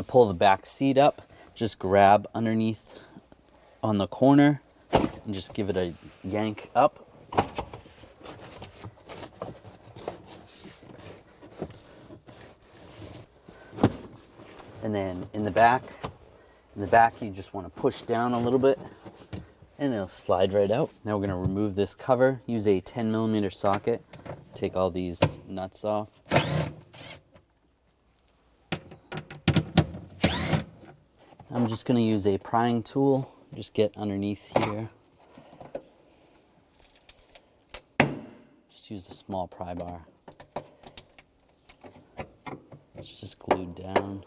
pull the back seat up, just grab underneath on the corner and just give it a yank up. And then in the back you just want to push down a little bit and it'll slide right out. Now we're going to remove this cover, use a 10mm socket, take all these nuts off. I'm just going to use a prying tool, just get underneath here. Just use a small pry bar. It's just glued down.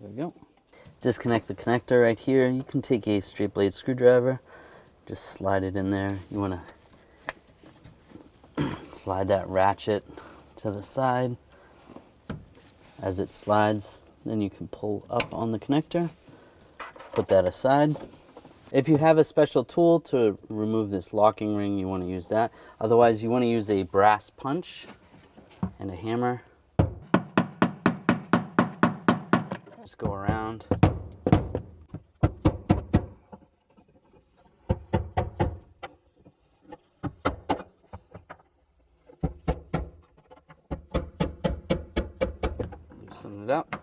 There we go. Disconnect the connector right here. You can take a straight blade screwdriver, just slide it in there. You want to slide that ratchet to the side. As it slides, then you can pull up on the connector, put that aside. If you have a special tool to remove this locking ring, you want to use that. Otherwise, you want to use a brass punch and a hammer. Just go around. Loosen it up.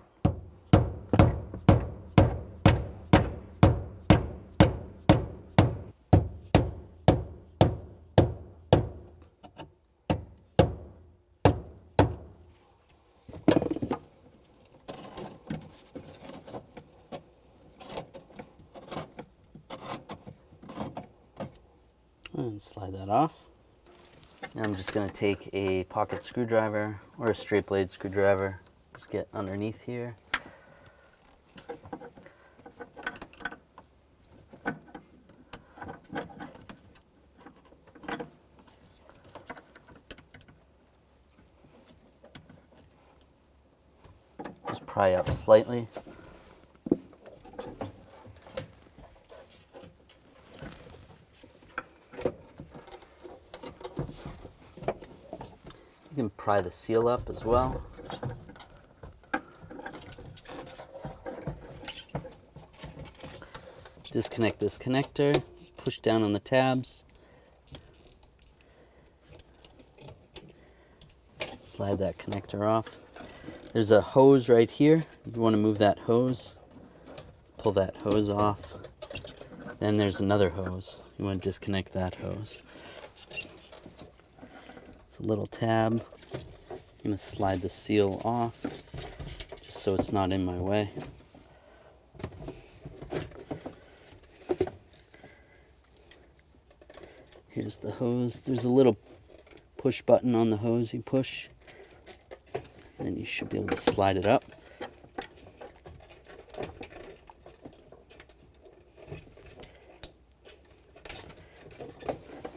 And slide that off. Now I'm just going to take a pocket screwdriver or a straight blade screwdriver. Just get underneath here. Just pry up slightly. You can pry the seal up as well. Disconnect this connector, push down on the tabs, slide that connector off. There's a hose right here. You want to move that hose, pull that hose off. Then there's another hose. You want to disconnect that hose. It's a little tab. I'm going to slide the seal off just so it's not in my way. Here's the hose. There's a little push button on the hose you push, and you should be able to slide it up.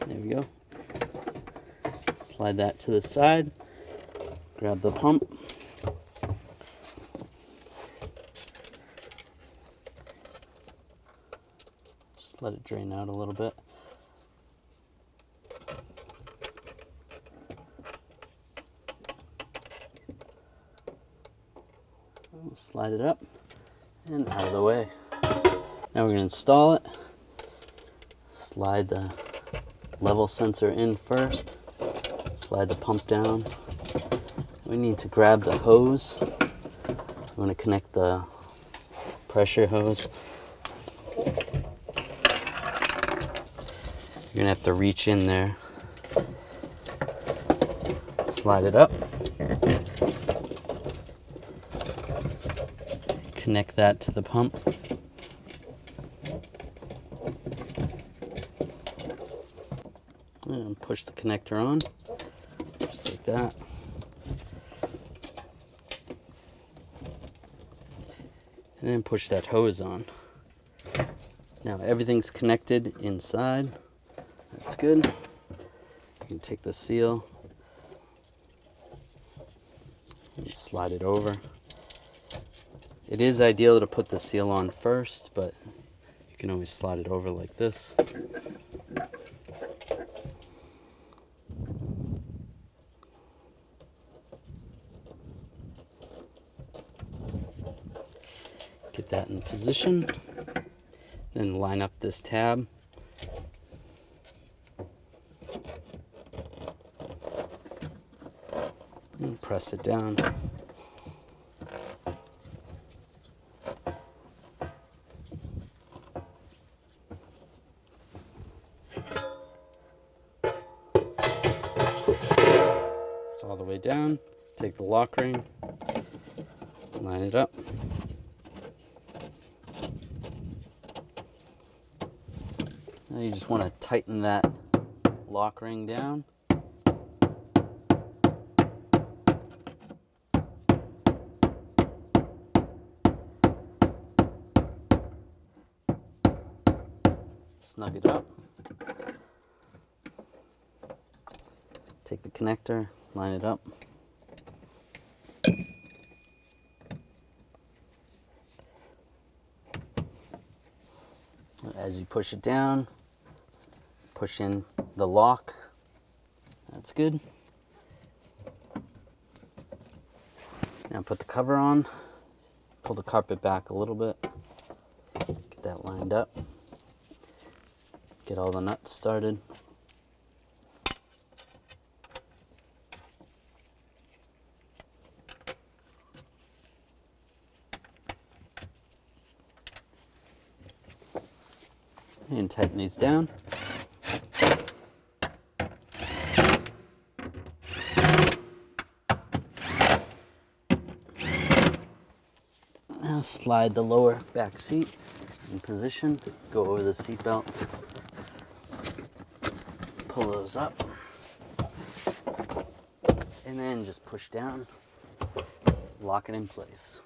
There we go. Slide that to the side. Grab the pump. Just let it drain out a little bit. Slide it up and out of the way. Now we're going to install it. Slide the level sensor in first. Slide the pump down. We need to grab the hose. We want to connect the pressure hose. You're going to have to reach in there. Slide it up. Connect that to the pump. And push the connector on, just like that. And then push that hose on. Now everything's connected inside. That's good. You can take the seal and slide it over. It is ideal to put the seal on first, but you can always slide it over like this. Get that in position. Then line up this tab. And press it down. It's all the way down. Take the lock ring, line it up. Now you just want to tighten that lock ring down. Snug it up. Take the connector, line it up. As you push it down, push in the lock. That's good. Now put the cover on. Pull the carpet back a little bit. Get that lined up. Get all the nuts started. And tighten these down. Now slide the lower back seat in position. Go over the seat belts. Pull those up. And then just push down. Lock it in place.